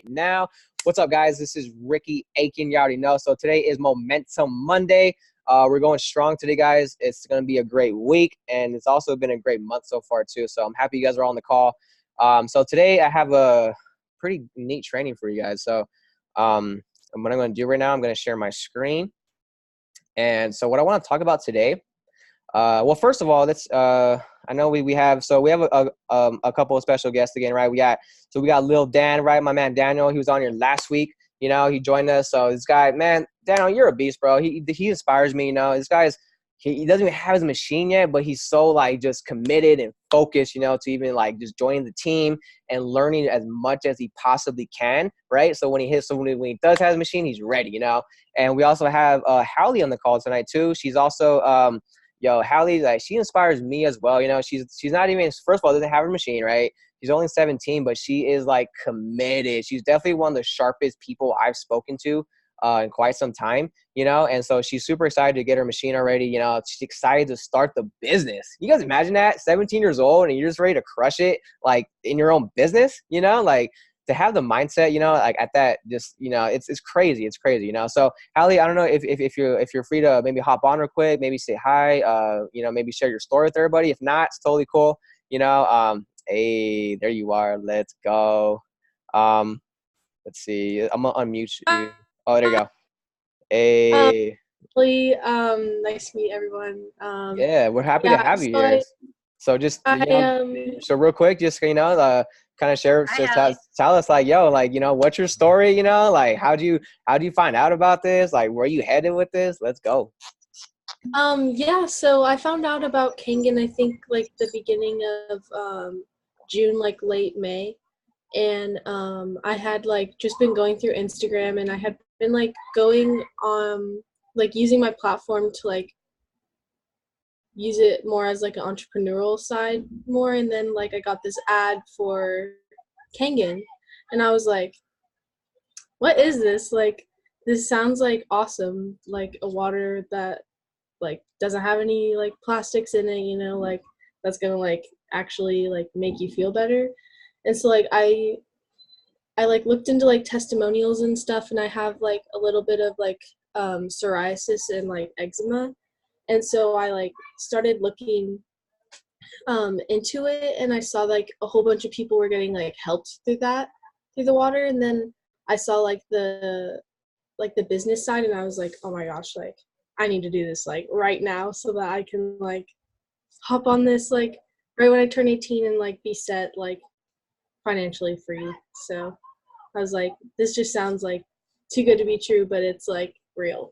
now. What's up, guys? This is Ricky Aiken. You already know. So today is Momentum Monday. We're going strong today, guys. It's going to be a great week, and it's also been a great month so far, too. So I'm happy you guys are on the call. So today I have a pretty neat training for you guys. So what I'm going to do right now, I'm going to share my screen. And so what I want to talk about today, well, first of all, let's I know we have a couple of special guests again, right? We got Lil Dan, right? My man Daniel, he was on here last week. You know, he joined us. So this guy, man, Daniel, you're a beast, bro. He inspires me. You know, this guy's he doesn't even have his machine yet, but he's so like just committed and focused, you know, to even like just joining the team and learning as much as he possibly can, right? So when he does have his machine, he's ready, you know. And we also have Hallie on the call tonight too. She's also Hallie, like, she inspires me as well. You know, she's not even, first of all, doesn't have her machine, right? She's only 17, but she is like committed. She's definitely one of the sharpest people I've spoken to in quite some time, you know. And so she's super excited to get her machine already. You know, she's excited to start the business. You guys imagine that, 17 years old and you're just ready to crush it, like in your own business, you know, like to have the mindset, you know, like at that, just, you know, it's crazy. It's crazy, you know. So Hallie, I don't know if you're free to maybe hop on real quick, maybe say hi, you know, maybe share your story with everybody. If not, it's totally cool, you know. Hey, there you are. Let's go. Let's see. I'm gonna unmute you. Oh, there you go. Hey. Really, nice to meet everyone. Yeah, we're happy to have you here. So just, you know, so real quick, just, you know, kind of share, just tell us like, yo, like, you know, what's your story, you know, like, how do you find out about this? Like, where are you headed with this? Let's go. Yeah, so I found out about Kangen, I think like the beginning of June, like late May. And I had like just been going through Instagram, and I had been like going like using my platform to like use it more as like an entrepreneurial side more. And then like I got this ad for Kangen, and I was like, what is this? Like, this sounds like awesome, like a water that like doesn't have any like plastics in it, you know, like that's gonna like actually like make you feel better. And so like I like looked into like testimonials and stuff, and I have like a little bit of like psoriasis and like eczema. And so I like started looking into it, and I saw like a whole bunch of people were getting like helped through the water. And then I saw like the business side, and I was like, oh my gosh, like I need to do this like right now so that I can like hop on this like right when I turn 18 and like be set like financially free. So I was like, this just sounds like too good to be true, but it's like real.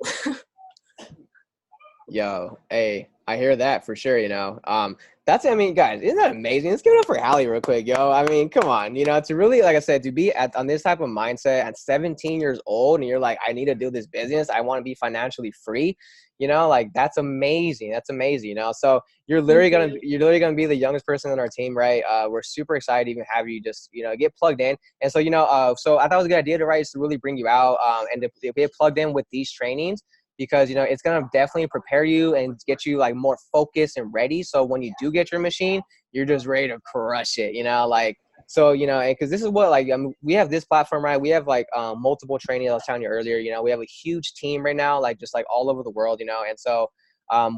Yo, hey, I hear that for sure, you know. I mean, guys, isn't that amazing? Let's give it up for Hallie real quick, yo. I mean, come on, you know, to really, like I said, to be on this type of mindset at 17 years old, and you're like, I need to do this business. I want to be financially free, you know, like that's amazing. That's amazing, you know. So you're literally gonna be the youngest person on our team, right? We're super excited to even have you just, you know, get plugged in. And so, you know, so I thought it was a good idea to really bring you out, and to get plugged in with these trainings, because, you know, it's going to definitely prepare you and get you like more focused and ready. So when you do get your machine, you're just ready to crush it, you know, like, so, you know, because this is what, like, we have this platform, right? We have like multiple training. I was telling you earlier, you know, we have a huge team right now, like just like all over the world, you know. And so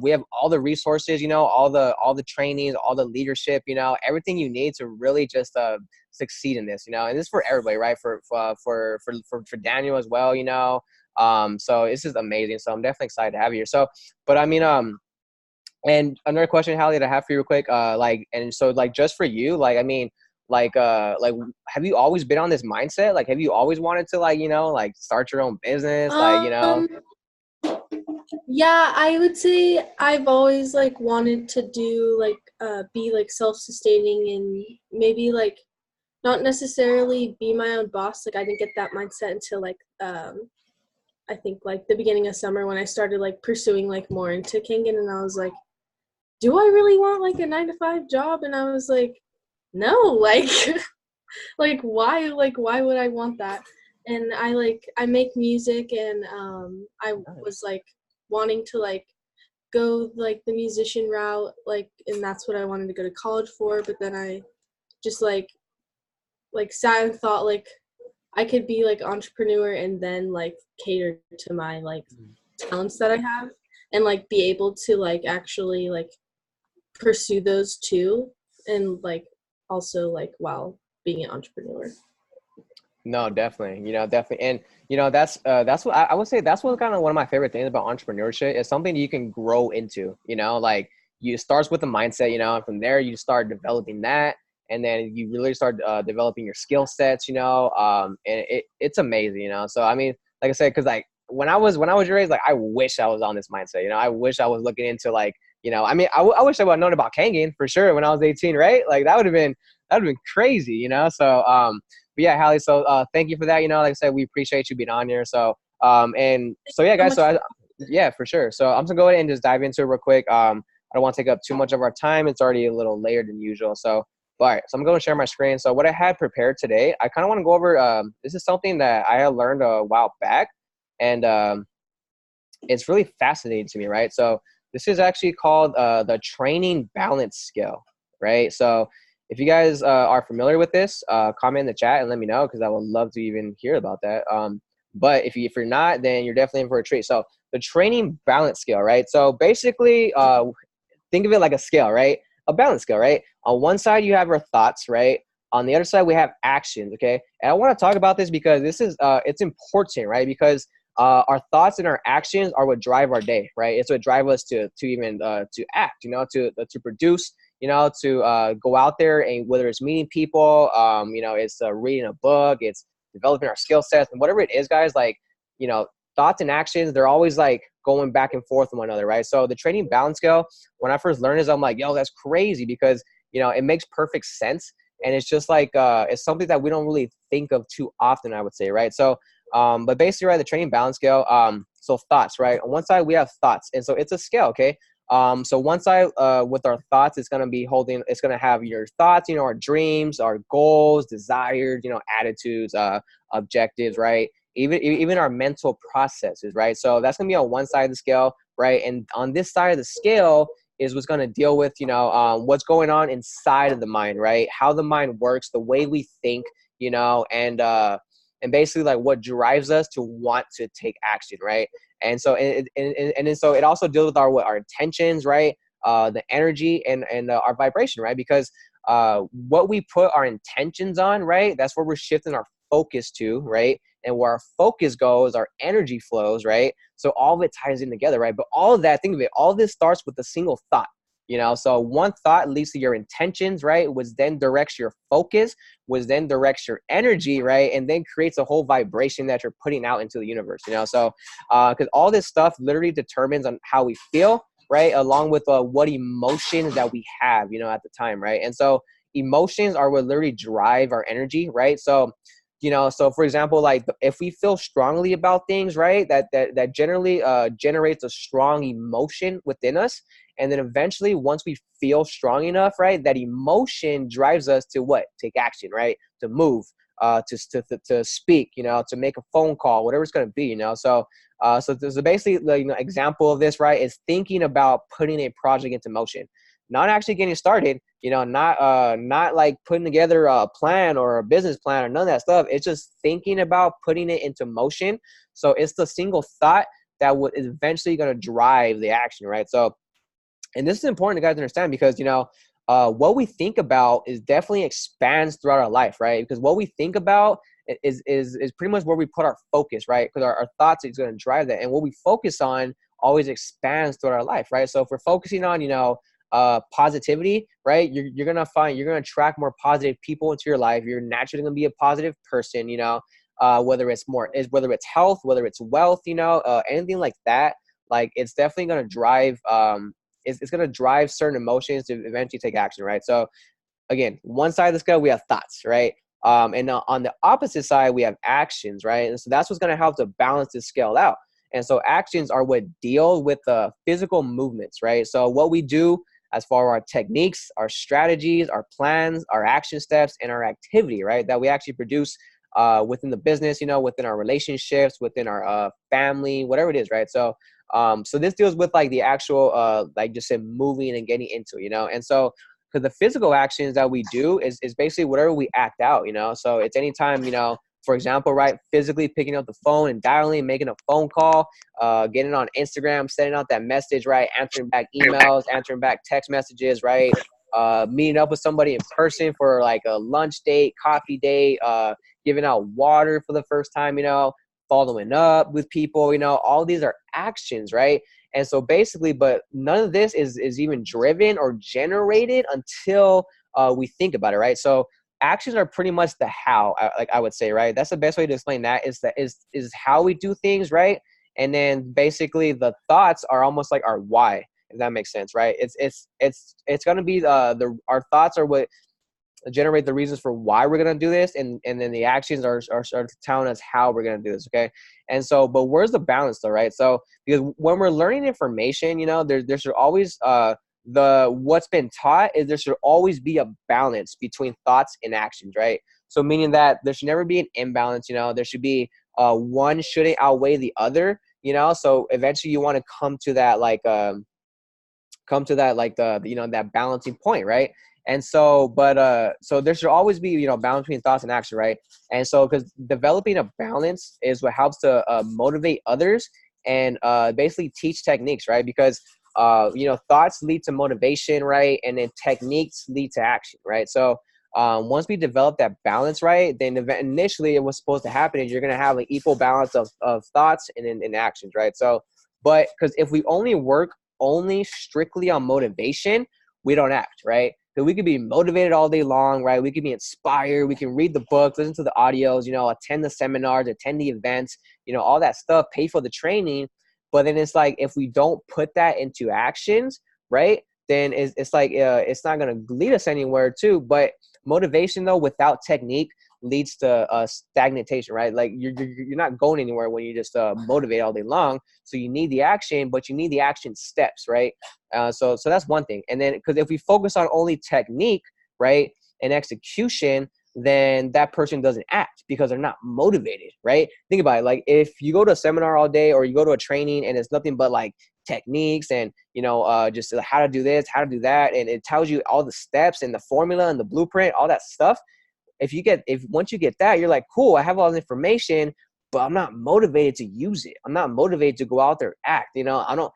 we have all the resources, you know, all the trainings, all the leadership, you know, everything you need to really just succeed in this, you know. And this is for everybody, right? For Daniel as well, you know. So this is amazing. So I'm definitely excited to have you here. So, but I mean, and another question, Hallie, that I have for you real quick, like, and so like, just for you, like, I mean, like, have you always been on this mindset? Like, have you always wanted to, like, you know, like start your own business? Like, you know? Yeah, I would say I've always like wanted to do like be like self-sustaining, and maybe like not necessarily be my own boss. Like I didn't get that mindset until like I think like the beginning of summer, when I started like pursuing like more into Kangen. And I was like, do I really want like a 9-to-5 job? And I was like, no, like like why would I want that? And I make music, and I was like wanting to like go like the musician route, like, and that's what I wanted to go to college for. But then I just like sat and thought, like, I could be like entrepreneur and then like cater to my like talents that I have and like be able to like actually like pursue those too and like also like while being an entrepreneur. No, definitely. Definitely. And that's what I would say. That's what kind of one of my favorite things about entrepreneurship is something you can grow into. Like you starts with a mindset. And from there you start developing that, and then you really start developing your skill sets. And it's amazing. So I mean, like I said, because like when I was your age, like I wish I was on this mindset. I wish I was looking into like. I mean, I wish I would have known about Kangen for sure when I was 18, right? Like that would have been crazy. But yeah, Hallie, so thank you for that. Like I said, we appreciate you being on here. So and so yeah, So guys. much Yeah, for sure. So I'm just gonna go ahead and just dive into it real quick. I don't want to take up too much of our time. It's already a little later than usual. So all right, so I'm going to share my screen. So what I had prepared today, I kind of want to go over. This is something that I had learned a while back, and it's really fascinating to me, right? So this is actually called the training balance skill, right? So if you guys are familiar with this, comment in the chat and let me know because I would love to even hear about that. But if you're not, then you're definitely in for a treat. So the training balance scale, right? So basically, think of it like a scale, right? A balance scale, right? On one side, you have our thoughts, right? On the other side, we have actions, okay? And I want to talk about this because this is, it's important, right? Because our thoughts and our actions are what drive our day, right? It's what drive us to even to act, to produce, to go out there and whether it's meeting people, it's reading a book, it's developing our skill sets and whatever it is, guys. Like, you know, thoughts and actions, they're always like going back and forth with one another, right? So the training balance scale, when I first learned this, I'm like, yo, that's crazy because it makes perfect sense. And it's just like it's something that we don't really think of too often, I would say, right? So but basically, right, the training balance scale, so thoughts, right? On one side, we have thoughts. And so it's a scale, okay? So one side with our thoughts, it's going to have your thoughts, our dreams, our goals, desires, attitudes, objectives, right? Even our mental processes, right? So that's going to be on one side of the scale, right? And on this side of the scale is what's going to deal with, what's going on inside of the mind, right? How the mind works, the way we think, and basically like what drives us to want to take action, right? And so and then so it also deals with our intentions, right? The energy and our vibration, right? Because what we put our intentions on, right? That's where we're shifting our focus to, right? And where our focus goes, our energy flows, right? So all of it ties in together, right? But all of that, think of it, all this starts with a single thought. So one thought leads to your intentions, right? Which then directs your focus, which then directs your energy, right? And then creates a whole vibration that you're putting out into the universe, so because all this stuff literally determines on how we feel, right? Along with what emotions that we have, at the time, right? And so emotions are what literally drive our energy, right? So so for example, like if we feel strongly about things, right, that generally generates a strong emotion within us. And then eventually, once we feel strong enough, right, that emotion drives us to what? Take action, right? To move, to speak, to make a phone call, whatever it's going to be, So, so there's basically the example of this, right, is thinking about putting a project into motion, not actually getting started, not like putting together a plan or a business plan or none of that stuff. It's just thinking about putting it into motion. So it's the single thought that is eventually going to drive the action, right? So, and this is important to guys understand because, what we think about is definitely expands throughout our life, right? Because what we think about is pretty much where we put our focus, right? Because our thoughts is going to drive that. And what we focus on always expands throughout our life, right? So if we're focusing on, positivity, right? You're going to attract more positive people into your life. You're naturally going to be a positive person, whether it's health, whether it's wealth, anything like that. Like it's definitely going to drive, it's going to drive certain emotions to eventually take action, right? So again, one side of the scale, we have thoughts, right? And on the opposite side, we have actions, right? And so that's what's going to help to balance this scale out. And so actions are what deal with the physical movements, right? So what we do as far as our techniques, our strategies, our plans, our action steps, and our activity, right? That we actually produce within the business, within our relationships, within our family, whatever it is, right? So so this deals with like the actual, like just said, moving and getting into, and so because the physical actions that we do is basically whatever we act out, so it's anytime, For example, right, physically picking up the phone and dialing, making a phone call, getting on Instagram, sending out that message, right, answering back emails, answering back text messages, right, meeting up with somebody in person for like a lunch date, coffee date, giving out water for the first time, following up with people, all these are actions, right? And so basically, but none of this is even driven or generated until we think about it, right? So actions are pretty much the how, like I would say, right? That's the best way to explain that is how we do things, right? And then basically the thoughts are almost like our why, if that makes sense, right? It's gonna be our thoughts are what generate the reasons for why we're going to do this, and then the actions are telling us how we're going to do this. Okay. And so, but where's the balance though, right? So because when we're learning information, there should always what's been taught is there should always be a balance between thoughts and actions, right? So meaning that there should never be an imbalance. There should be one shouldn't outweigh the other. So eventually you want to come to that that balancing point, right? And so, so there should always be, balance between thoughts and action, right? And so, because developing a balance is what helps to motivate others and basically teach techniques, right? Because, thoughts lead to motivation, right? And then techniques lead to action, right? So once we develop that balance, right, then initially what's supposed to happen is you're going to have an equal balance of thoughts and actions, right? So, but because if we only work only strictly on motivation, we don't act, right? Because we could be motivated all day long, right? We could be inspired. We can read the books, listen to the audios, attend the seminars, attend the events, all that stuff, pay for the training. But then it's like, if we don't put that into actions, right, then it's like, it's not going to lead us anywhere too. But motivation though, without technique leads to stagnation, right? Like you're not going anywhere when you just motivate all day long. So you need the action, but you need the action steps, right? So that's one thing. And then because if we focus on only technique, right, and execution, then that person doesn't act because they're not motivated, right? Think about it. Like if you go to a seminar all day or you go to a training and it's nothing but like techniques and just how to do this, how to do that, and it tells you all the steps and the formula and the blueprint, all that stuff. If once you get that, you're like, cool, I have all the information, but I'm not motivated to use it. I'm not motivated to go out there and act. I don't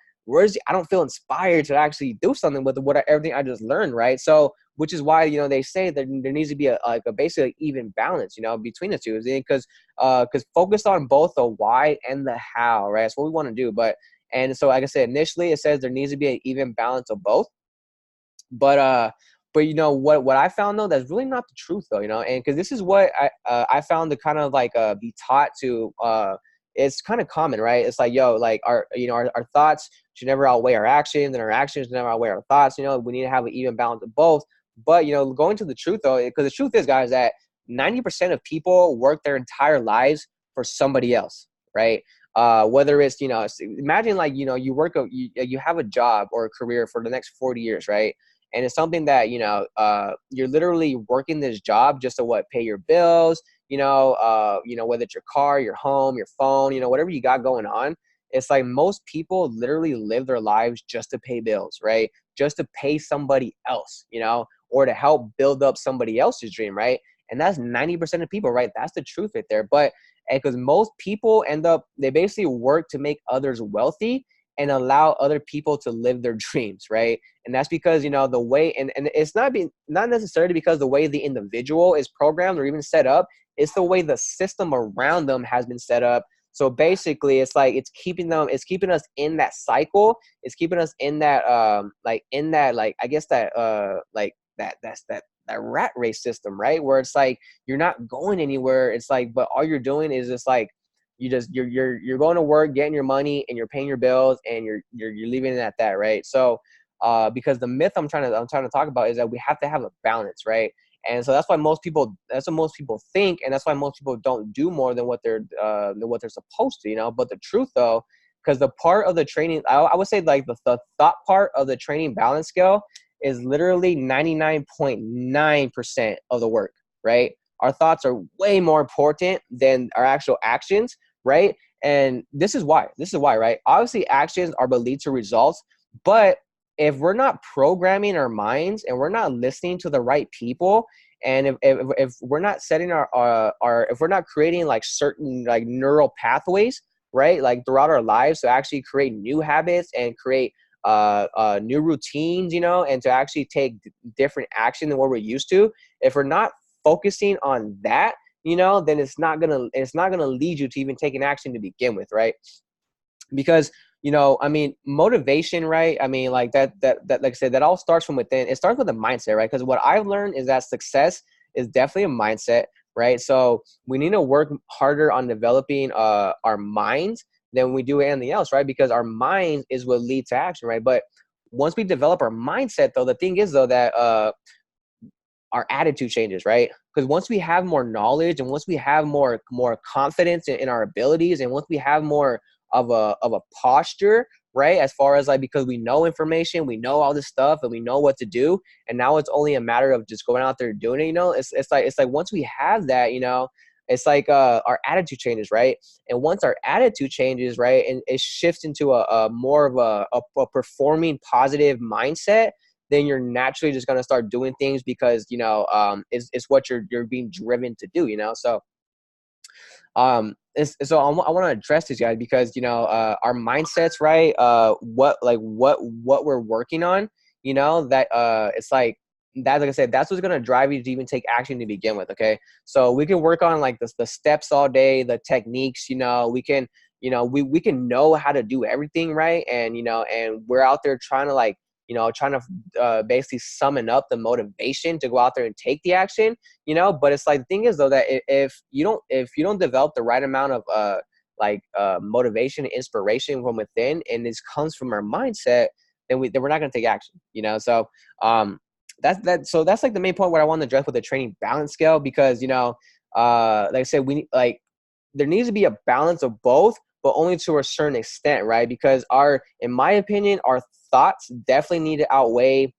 feel inspired to actually do something with everything I just learned, right? So, which is why they say that there needs to be a basically even balance, between the two, because focus on both the why and the how, right? That's what we want to do. And so, like I said, initially it says there needs to be an even balance of both, but what I found though, that's really not the truth though, and because this is what I found to kind of like be taught to. It's kind of common, right? It's like, like our thoughts should never outweigh our actions, and our actions should never outweigh our thoughts. We need to have an even balance of both. But going to the truth though, because the truth is, guys, that 90% of people work their entire lives for somebody else, right? Whether it's imagine like you work you have a job or a career for the next 40 years, right? And it's something that you're literally working this job just to pay your bills, whether it's your car, your home, your phone, whatever you got going on. It's like most people literally live their lives just to pay bills, right? Just to pay somebody else, or to help build up somebody else's dream, right? And that's 90% of people, right? That's the truth right there. But because most people they basically work to make others wealthy and allow other people to live their dreams, right? And that's because, the way, and it's not necessarily because the way the individual is programmed or even set up, it's the way the system around them has been set up. So basically it's like, it's keeping us in that cycle. It's keeping us in that, that rat race system, right? Where it's like, you're not going anywhere. It's like, but all you're doing is just like, you're going to work, getting your money, and you're paying your bills, and you're leaving it at that, right? So, because the myth I'm trying to talk about is that we have to have a balance, right? And so that's what most people think, and that's why most people don't do more than what they're supposed to, But the truth though, because the part of the training, I would say like the thought part of the training balance scale is literally 99.9% of the work, right? Our thoughts are way more important than our actual actions, right? And this is why, right? Obviously, actions are what lead to results, but if we're not programming our minds and we're not listening to the right people And if we're not setting our if we're not creating like certain like neural pathways, right, like throughout our lives to actually create new habits and create new routines, you know, and to actually take different action than what we're used to, if we're not focusing on that, you know, then it's not gonna lead you to even taking action to begin with, right? Because, you know, I mean, motivation, right? I mean, like that like I said, that all starts from within. It starts with the mindset, right? Because what I've learned is that success is definitely a mindset, right? So we need to work harder on developing our minds than we do anything else, right? Because our mind is what leads to action, right? But once we develop our mindset, though, the thing is though that our attitude changes, right? Because once we have more knowledge and once we have more confidence in our abilities, and once we have more of a posture, right? As far as like, because we know information, we know all this stuff, and we know what to do, and now it's only a matter of just going out there and doing it. You know, it's like once we have that, you know, it's like our attitude changes, right? And once our attitude changes, right, and it shifts into a more of a performing positive mindset, then you're naturally just going to start doing things because, you know, it's what you're being driven to do, you know? So, so I want to address these guys because, you know, our mindsets, right? What we're working on, you know, that, it's like I said, that's what's going to drive you to even take action to begin with. Okay. So we can work on like the steps all day, the techniques, you know, we can, you know, we can know how to do everything, right? And, you know, and we're out there trying to like, you know, trying to basically summon up the motivation to go out there and take the action, you know. But it's like, the thing is though that if you don't develop the right amount of motivation and inspiration from within, and this comes from our mindset, then we're not going to take action, you know. So that's like the main point what I want to address with the training balance scale, because, you know, like I said, there needs to be a balance of both, but only to a certain extent, right? Because in my opinion, our thoughts definitely need to outweigh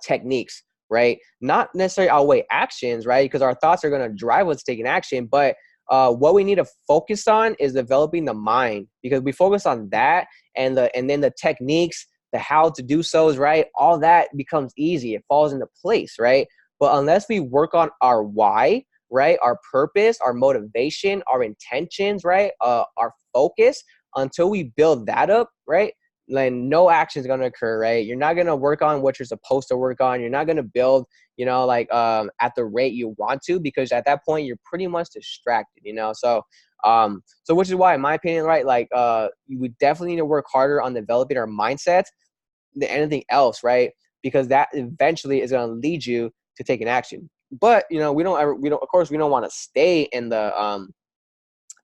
techniques, right? Not necessarily outweigh actions, right? Because our thoughts are going to drive us taking action, but what we need to focus on is developing the mind, because we focus on that, and then the techniques, the how to do so is right. All that becomes easy. It falls into place, right? But unless we work on our why, right, our purpose, our motivation, our intentions, right, our focus, until we build that up, right, then no action is going to occur, right? You're not going to work on what you're supposed to work on. You're not going to build, you know, like at the rate you want to, because at that point you're pretty much distracted, you know. So which is why, in my opinion, right, like you would definitely need to work harder on developing our mindsets than anything else, right? Because that eventually is going to lead you to taking action. But, you know, of course, we don't want to stay in the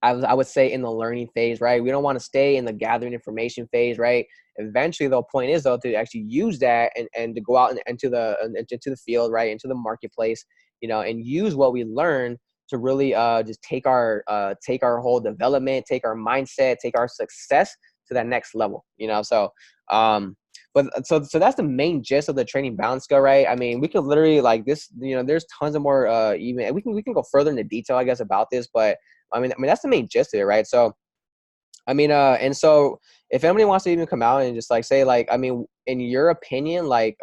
I would say in the learning phase, right? We don't want to stay in the gathering information phase, right? Eventually, the point is though to actually use that and to go out and into the field, right, into the marketplace, you know, and use what we learn to really just take our whole development, take our mindset, take our success to that next level, you know. So, so that's the main gist of the training balance scale, right? I mean, we could literally like this, you know, there's tons of more even we can go further into detail, I guess, about this, but I mean that's the main gist of it, right? So I mean, and so if anybody wants to even come out and just like say, like, I mean, in your opinion, like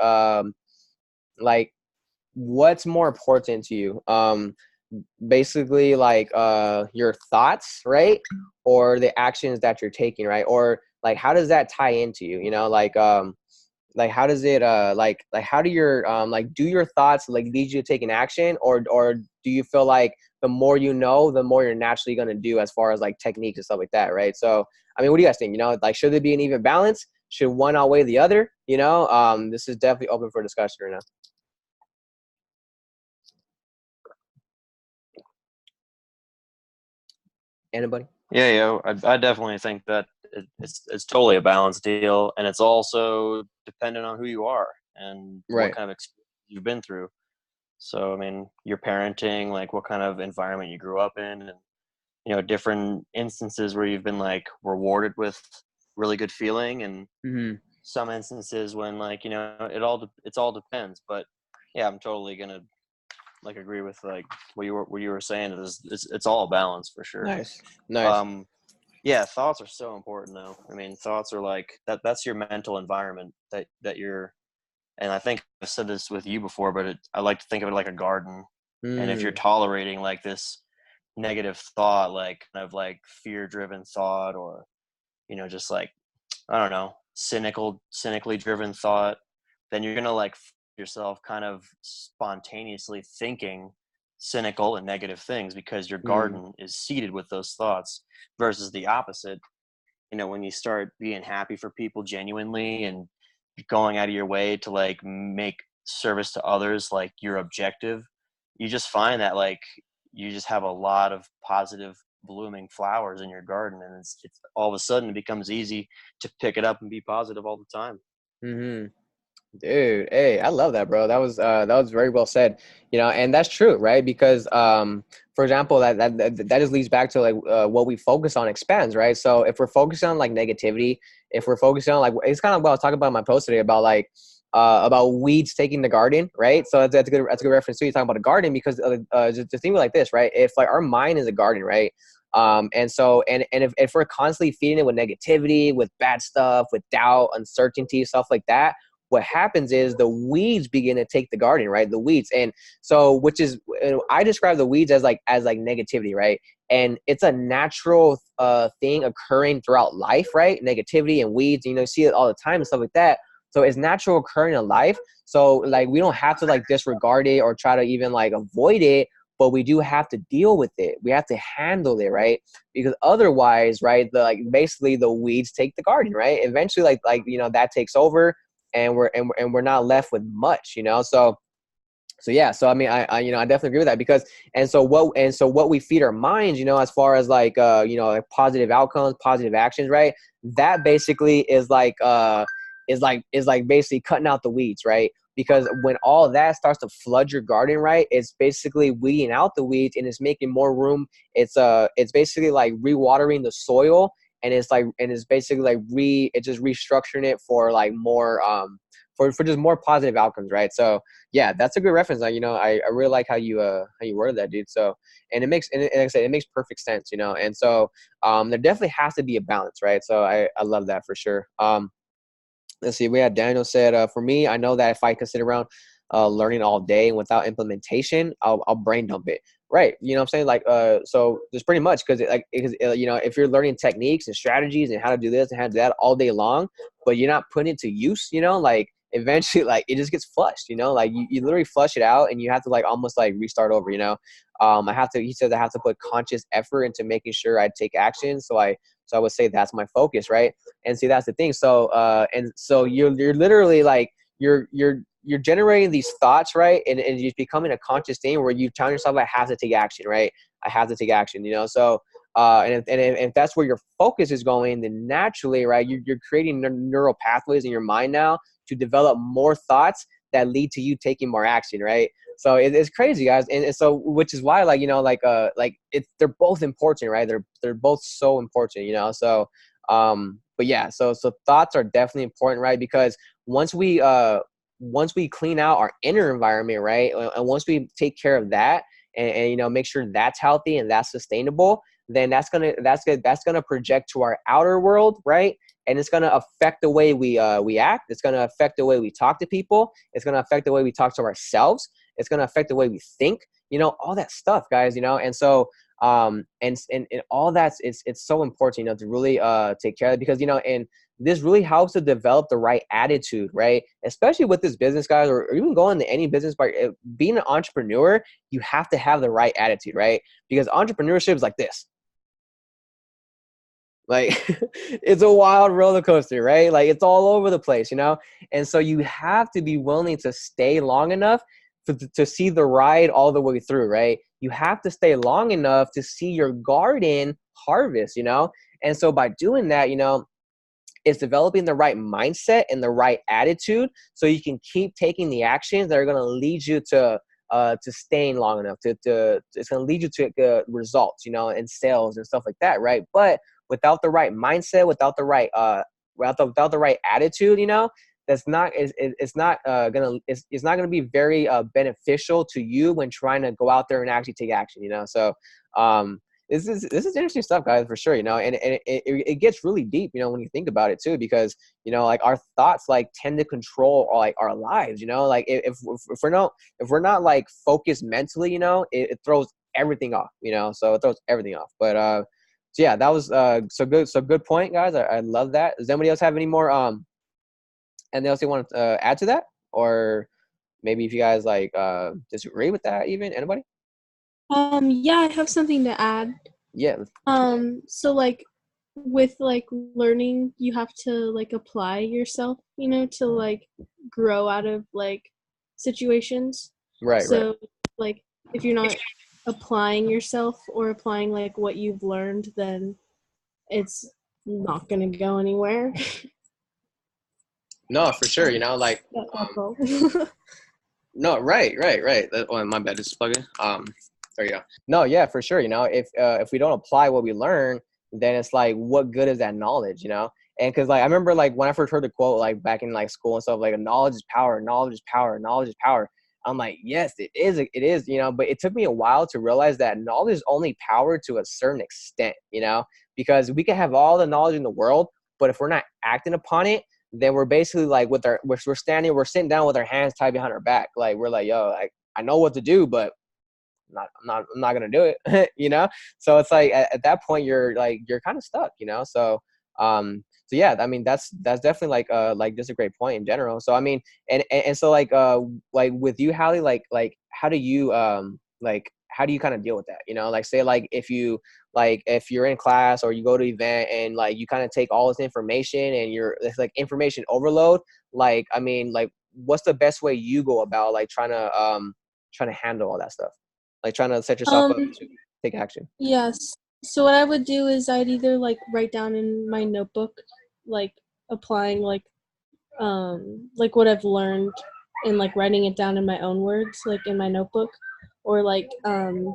what's more important to you? Basically, like your thoughts, right, or the actions that you're taking, right? Or like how does that tie into you? You know, like how does it like how do your like do your thoughts like lead you to take an action, or do you feel like the more you know, the more you're naturally going to do as far as like techniques and stuff like that, right? So I mean, what do you guys think? You know, like should there be an even balance? Should one outweigh the other? You know, this is definitely open for discussion right now. Anybody? Yeah, yeah, I definitely think that it's totally a balanced deal, and it's also dependent on who you are and what Right. kind of experience you've been through. So, I mean, your parenting, like what kind of environment you grew up in, and different instances where you've been like rewarded with really good feeling, and Hmm. some instances when like it's all depends. But yeah, I'm totally gonna like agree with like what you were saying. It's all a balance for sure. Nice. Nice. Um, yeah, thoughts are so important though. I mean, thoughts are like that's your mental environment that you're And I think I've said this with you before, but I like to think of it like a garden. And if you're Mm, tolerating like this negative thought, like kind of like fear driven thought, or, just like, I don't know, cynically driven thought, then you're going to like yourself kind of spontaneously thinking cynical and negative things because your mm, garden is seeded with those thoughts versus the opposite. When you start being happy for people genuinely and going out of your way to like make service to others like your objective, you just find that like you just have a lot of positive blooming flowers in your garden, and it's all of a sudden it becomes easy to pick it up and be positive all the time. mm-hmm. Dude, hey, I love that, bro. That was very well said. And that's true, right? Because for example, that just leads back to like what we focus on expands, right? So if we're focusing on like negativity, if we're focusing on like, it's kind of what I was talking about in my post today about like about weeds taking the garden, right? So that's a good reference too. You're talking about a garden because just think of it like this, right? If like our mind is a garden, right? And if we're constantly feeding it with negativity, with bad stuff, with doubt, uncertainty, stuff like that, what happens is the weeds begin to take the garden, right? The weeds. And so, which is, I describe the weeds as like negativity, right? And it's a natural thing occurring throughout life, right? Negativity and weeds, you see it all the time and stuff like that. So it's natural occurring in life. So like, we don't have to like disregard it or try to even like avoid it, but we do have to deal with it. We have to handle it, right? Because otherwise, right, basically the weeds take the garden, right? Eventually, that takes over, and we're not left with much, so yeah. So I mean, I definitely agree with that because what we feed our minds, as far as like like positive outcomes, positive actions, right? That basically is like basically cutting out the weeds, right? Because when all of that starts to flood your garden, right, it's basically weeding out the weeds and it's making more room. It's basically like rewatering the soil, and it's basically like it's just restructuring it for like more for just more positive outcomes, right? So yeah, that's a good reference. I really like how you worded that, dude. So, and like I said, it makes perfect sense, and so there definitely has to be a balance, right? So I love that for sure. Let's see, we had Daniel said, for me, I know that if I can sit around learning all day without implementation, I'll brain dump it. Right. You know what I'm saying? Like, so just pretty much because if you're learning techniques and strategies and how to do this and how to do that all day long, but you're not putting it to use, like eventually, like it just gets flushed, like you literally flush it out and you have to like almost like restart over, he says I have to put conscious effort into making sure I take action. So I would say that's my focus, right? And see, that's the thing. So and so you're literally like you're generating these thoughts, right? And it's becoming a conscious thing where you tell yourself, I have to take action, right? I have to take action, so and if that's where your focus is going, then naturally, right, you're creating neural pathways in your mind now to develop more thoughts that lead to you taking more action, right? So it's crazy, guys, and so which is why, they're both important, right? They're both so important, So, but yeah, so thoughts are definitely important, right? Because once we clean out our inner environment, right, and once we take care of that, and make sure that's healthy and that's sustainable, then that's gonna project to our outer world, right? And it's gonna affect the way we act. It's gonna affect the way we talk to people. It's gonna affect the way we talk to ourselves. It's gonna affect the way we think. All that stuff, guys. And so and all that's it's so important, to really take care of it because and this really helps to develop the right attitude, right? Especially with this business, guys, or even going into any business. But being an entrepreneur, you have to have the right attitude, right? Because entrepreneurship is like this. Like it's a wild roller coaster, right? Like it's all over the place, And so you have to be willing to stay long enough to see the ride all the way through, right? You have to stay long enough to see your garden harvest, And so by doing that, it's developing the right mindset and the right attitude so you can keep taking the actions that are going to lead you to staying long enough it's going to lead you to results, and sales and stuff like that, right? But without the right mindset, without the right without the right attitude, that's not it's not gonna be very beneficial to you when trying to go out there and actually take action, So This is interesting stuff, guys, for sure. And it gets really deep, when you think about it too, because like our thoughts like tend to control like our lives. Like if we're not like focused mentally, it throws everything off. So it throws everything off. But so yeah, that was so good. So good point, guys. I love that. Does anybody else have any more anything else you want to add to that, or maybe if you guys like disagree with that, even anybody? Yeah, I have something to add. Yeah. So like with like learning, you have to like apply yourself, to like grow out of like situations. Right. So like if you're not applying yourself or applying like what you've learned, then it's not gonna go anywhere. No, for sure. Like That's all. no, right. Oh, my bad. Just plug in. There you go. No, yeah, for sure. If we don't apply what we learn, then it's like, what good is that knowledge? And because like I remember like when I first heard the quote like back in like school and stuff, like knowledge is power, knowledge is power, knowledge is power. I'm like, yes, it is. But it took me a while to realize that knowledge is only power to a certain extent. Because we can have all the knowledge in the world, but if we're not acting upon it, then we're basically like we're sitting down with our hands tied behind our back. Like we're like, yo, I know what to do, but I'm not gonna do it. So it's like at that point you're kind of stuck. So yeah, I mean that's definitely like just a great point in general. So I mean, and so like with you, Hallie, like how do you how do you kind of deal with that? Like say like if you're in class or you go to an event and like you kind of take all this information and it's like information overload. Like I mean, like what's the best way you go about like trying to handle all that stuff? Like trying to set yourself up to take action. Yes. So what I would do is I'd either like write down in my notebook, like applying like what I've learned and like writing it down in my own words, like in my notebook, or like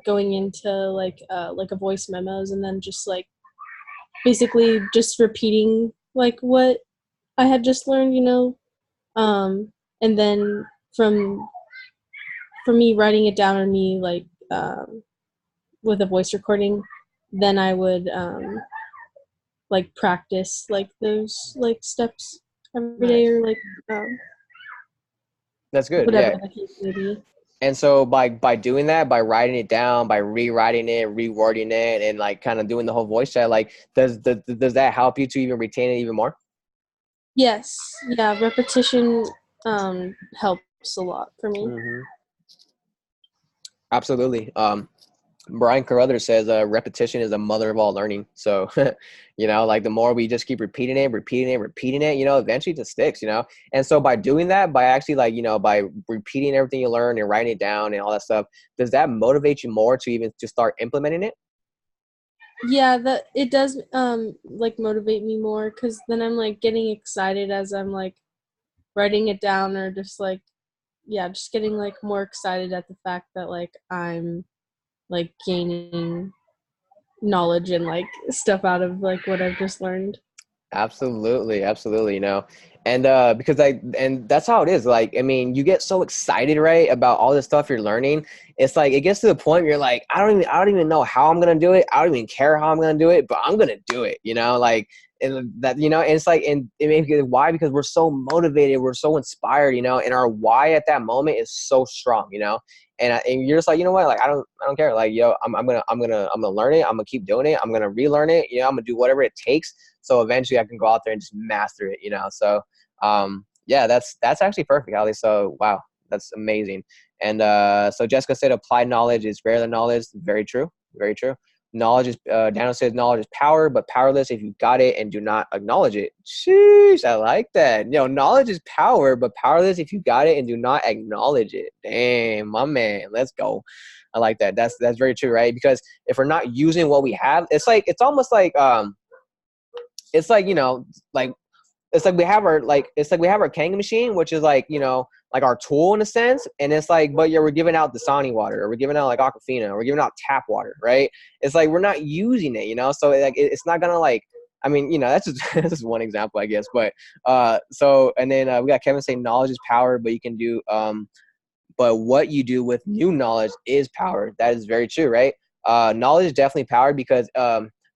going into like a voice memos and then just like basically just repeating like what I had just learned, and then from me writing it down and me like with a voice recording, then I would like practice like those like steps every day or like that's good. whatever Yeah. the case may be. And so by doing that, by writing it down, by rewriting it, rewording it, and like kind of doing the whole voice chat, like does that help you to even retain it even more? Yes. Yeah, repetition helps a lot for me. Mm-hmm. Absolutely. Brian Carruthers says repetition is the mother of all learning. So, like the more we just keep repeating it, eventually it just sticks, And so by doing that, by actually like, by repeating everything you learn and writing it down and all that stuff, does that motivate you more to even to start implementing it? Yeah, that it does like motivate me more because then I'm like getting excited as I'm like writing it down or just like just getting like more excited at the fact that like I'm like gaining knowledge and like stuff out of like what I've just learned. Absolutely. And because and that's how it is. Like, I mean, you get so excited, right, about all this stuff you're learning. It's like it gets to the point where you're like, I don't even know how I'm gonna do it. I don't even care how I'm gonna do it, but I'm gonna do it, like and that, and it's like, and it may be why, because we're so motivated, we're so inspired, and our why at that moment is so strong, and you're just like, you know what, like I don't care, like, yo, I'm gonna learn it, I'm gonna keep doing it, I'm gonna relearn it, I'm gonna do whatever it takes, so eventually I can go out there and just master it, So yeah, that's actually perfect, Ali. So wow, that's amazing. And so Jessica said applied knowledge is greater than knowledge. Very true. Knowledge is Daniel says knowledge is power, but powerless if you got it and do not acknowledge it. Sheesh, I like that. Knowledge is power, but powerless if you got it and do not acknowledge it. Damn, my man, let's go. I like that. That's very true, right? Because if we're not using what we have, it's almost like it's like, like it's like we have our Kangen machine, which is like, like our tool in a sense. And it's like, but yeah, we're giving out Dasani water, or we're giving out like Aquafina, or we're giving out tap water, right? It's like we're not using it, So like it's not gonna like, I mean, that's just that's just one example, I guess. But so and then we got Kevin saying knowledge is power, but you can do but what you do with new knowledge is power. That is very true, right? knowledge is definitely power because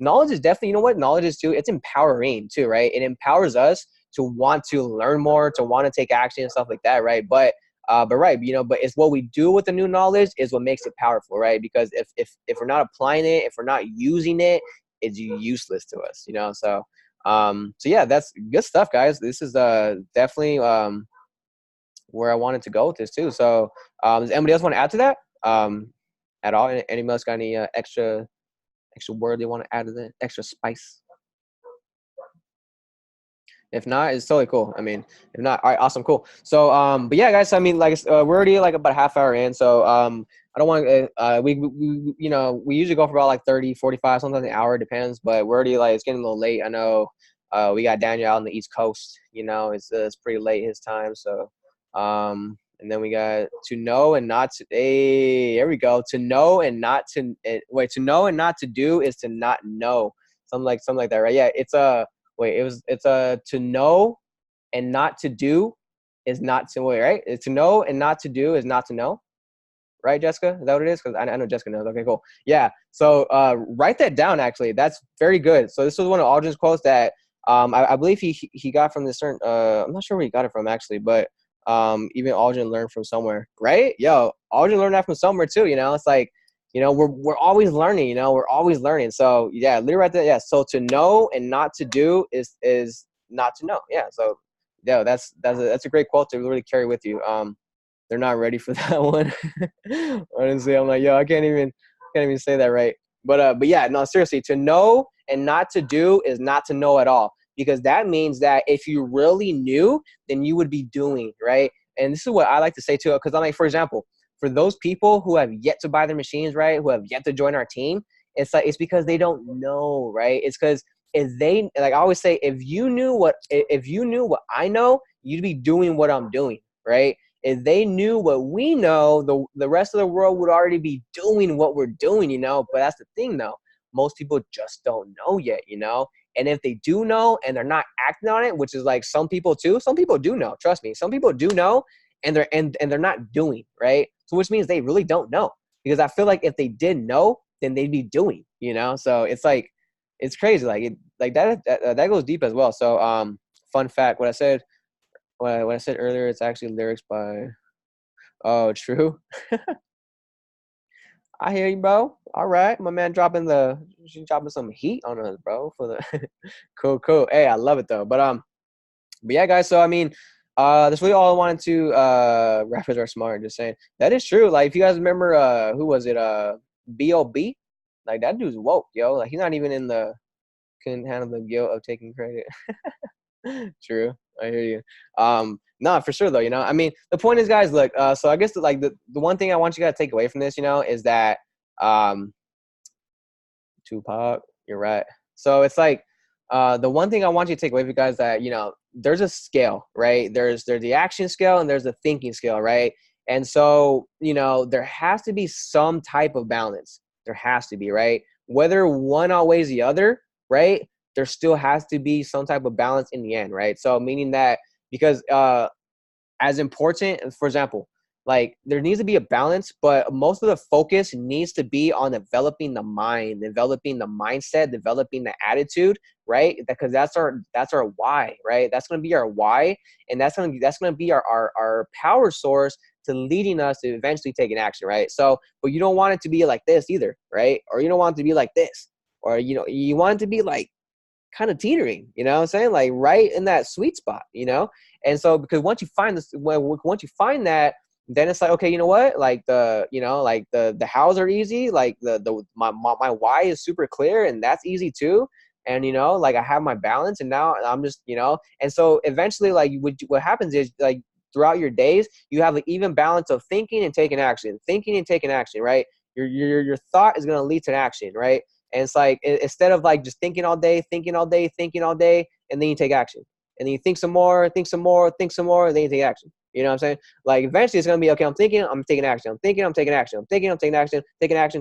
knowledge is definitely, you know what knowledge is too? It's empowering too, right? It empowers us to want to learn more, to want to take action and stuff like that, right? But right, but it's what we do with the new knowledge is what makes it powerful, right? Because if we're not applying it, if we're not using it, it's useless to us, so yeah, that's good stuff, guys. This is definitely where I wanted to go with this too. So does anybody else want to add to that at all? Anybody else got any extra word they want to add to that, extra spice? If not, it's totally cool. I mean, if not, all right, awesome, cool. So, but yeah, guys, I mean, like, we're already like about a half hour in. So, I don't want to, we usually go for about like 30, 45, sometimes an hour, depends, but we're already like, it's getting a little late. I know, we got Daniel out on the East Coast, it's pretty late his time. So, and then we got to know and not to, hey, here we go. To know and not to, to know and not to do is to not know. Something like that, right? Yeah, it's to know and not to do is not to wait, right? To know and not to do is not to know, right, Jessica? Is that what it is? Because I know Jessica knows. Okay, cool. Yeah. So write that down. Actually, that's very good. So this was one of Aldrin's quotes that I believe he got from this certain. I'm not sure where he got it from actually, but even Aldrin learned from somewhere, right? Yo, Aldrin learned that from somewhere too. It's like. We're always learning, we're always learning. So yeah, literally right there. Yeah. So to know and not to do is not to know. Yeah. So yeah, that's a great quote to really carry with you. They're not ready for that one. Honestly, I'm like, yo, I can't even say that right. But yeah, no, seriously, to know and not to do is not to know at all, because that means that if you really knew, then you would be doing, right? And this is what I like to say too, because I'm like, for example, for those people who have yet to buy their machines, right, who have yet to join our team, it's because they don't know, right? It's because if they, like I always say, if you knew what I know, you'd be doing what I'm doing, right? If they knew what we know, the rest of the world would already be doing what we're doing, But that's the thing, though. Most people just don't know yet, And if they do know and they're not acting on it, which is like some people too, some people do know. Trust me, some people do know, and they're not doing, right? So which means they really don't know, because I feel like if they did know, then they'd be doing, So it's like, it's crazy, that goes deep as well. So fun fact, what I said earlier, it's actually lyrics by. Oh, true. I hear you, bro. All right, my man, dropping some heat on us, bro. For the cool. Hey, I love it though. But yeah, guys. So I mean, that's really all I wanted to. Rappers are smart. Just saying that is true. Like, if you guys remember, who was it? B.O.B. Like, that dude's woke, yo. Like, he's not even in the. Couldn't handle the guilt of taking credit. True. I hear you. No, for sure though, I mean, the point is, guys, look, so I guess the one thing I want you guys to take away from this, is that, Tupac, you're right. So it's like, the one thing I want you to take away from you guys that, there's a scale, right? There's the action scale and there's the thinking scale, right? And so, there has to be some type of balance. There has to be, right? Whether one outweighs the other, right? There still has to be some type of balance in the end, right? So meaning that, because as important, for example, like, there needs to be a balance, but most of the focus needs to be on developing the mind, developing the mindset, developing the attitude, right? Because that's our why, right? That's going to be our why, and that's going to be our power source to leading us to eventually taking action, right? So, but you don't want it to be like this either, right? Or you don't want it to be like this, or you want it to be like kind of teetering, what I'm saying? Like, right in that sweet spot, And so, because once you find this, once you find that, then it's like, okay, you know what? Like the hows are easy. Like my why is super clear, and that's easy too. And like, I have my balance, and now I'm just, and so eventually, like, what happens is, like, throughout your days, you have an even balance of thinking and taking action, right? Your thought is going to lead to an action, right? And it's like, instead of like just thinking all day, and then you take action. And then you think some more, and then you take action. You know what I'm saying? Like, eventually it's going to be, okay, I'm thinking, I'm taking action. I'm thinking, I'm taking action. I'm thinking, I'm taking action. Taking action.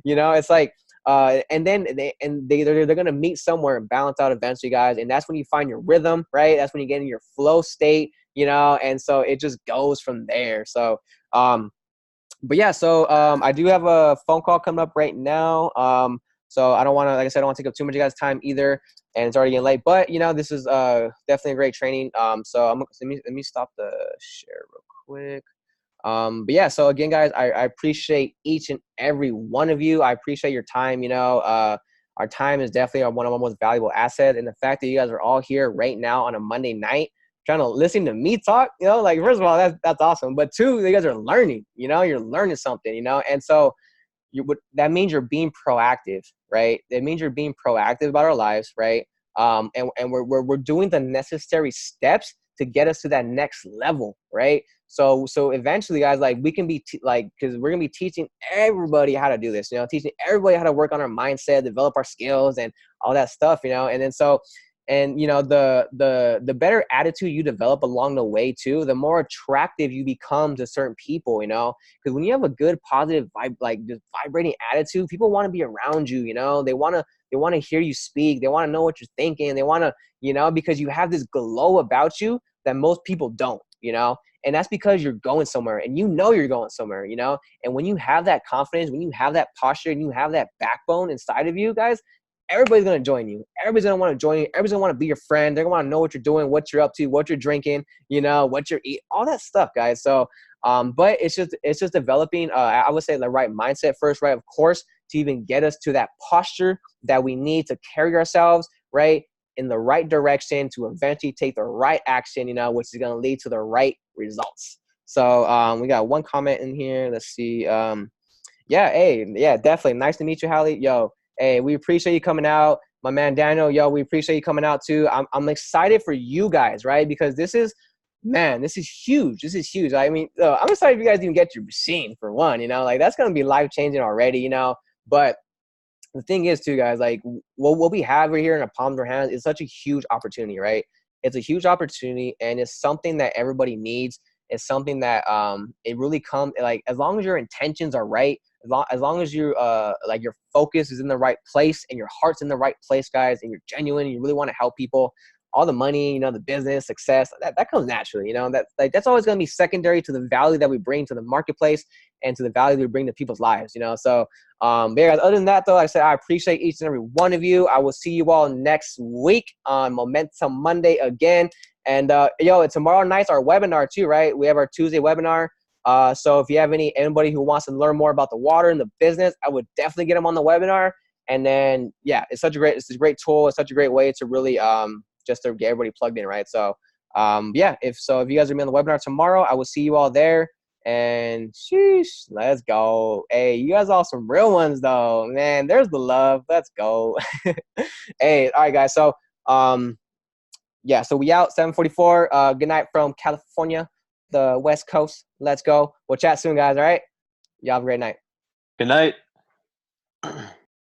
It's like, and then they're going to meet somewhere and balance out eventually, guys. And that's when you find your rhythm, right? That's when you get in your flow state, and so it just goes from there. So, But yeah, so I do have a phone call coming up right now. So I don't want to, like I said, I don't want to take up too much of you guys' time either, and it's already getting late. But you know, this is definitely a great training. So let me stop the share real quick. But yeah, so again, guys, I appreciate each and every one of you. I appreciate your time. You know, our time is definitely one of our most valuable assets, and the fact that you guys are all here right now on a Monday night trying to listen to me talk, you know, like first of all, that's awesome. But two, you guys are learning, you know, you're learning something, you know, and so you would that means you're being proactive, right? It means you're being proactive about our lives, right? And we're doing the necessary steps to get us to that next level, right? So eventually, guys, like we can be because we're gonna be teaching everybody how to do this, you know, teaching everybody how to work on our mindset, develop our skills, and all that stuff, you know. And then so and you know the better attitude you develop along the way too, the more attractive you become to certain people, you know, because when you have a good positive vibe, like just vibrating attitude, people want to be around you, you know. They want to hear you speak, they want to know what you're thinking, they want to, you know, because you have this glow about you that most people don't, you know. And that's because you're going somewhere, and you know you're going somewhere, you know. And when you have that confidence, when you have that posture, and you have that backbone inside of you, guys, everybody's going to join you. Everybody's going to want to join you. Everybody's going to want to be your friend. They're going to want to know what you're doing, what you're up to, what you're drinking, you know, what you're eating, all that stuff, guys. So, but it's just developing, I would say, the right mindset first, right? Of course, to even get us to that posture that we need to carry ourselves, right, in the right direction to eventually take the right action, you know, which is going to lead to the right results. So we got one comment in here. Let's see. Yeah, hey, yeah, definitely. Nice to meet you, Hallie. Yo, hey, we appreciate you coming out. My man Daniel, yo, we appreciate you coming out too. I'm excited for you guys, right? Because this is huge. This is huge. I mean, I'm excited if you guys even get your machine for one, you know, like that's going to be life changing already, you know. But the thing is too, guys, like what we have right here in the palm of our hands is such a huge opportunity, right? It's a huge opportunity, and it's something that everybody needs. It's something that it really comes, like, as long as your intentions are right, as long as you like your focus is in the right place and your heart's in the right place, guys, and you're genuine and you really want to help people, all the money, you know, the business success, that comes naturally, you know. That's always going to be secondary to the value that we bring to the marketplace and to the value that we bring to people's lives, you know. So yeah, guys, other than that, though, like I said, I appreciate each and every one of you. I will see you all next week on Momentum Monday again. And yo, tomorrow night's our webinar too, right? We have our Tuesday webinar. So if you have anybody who wants to learn more about the water and the business, I would definitely get them on the webinar. And then yeah, it's a great tool. It's such a great way to really just to get everybody plugged in, right? So yeah, if you guys are gonna be on the webinar tomorrow, I will see you all there. And sheesh, let's go. Hey, you guys are some real ones though, man. There's the love. Let's go. Hey, all right, guys. So yeah, so we out 7:44. Good night from California, the West Coast. Let's go. We'll chat soon, guys. All right. Y'all have a great night. Good night.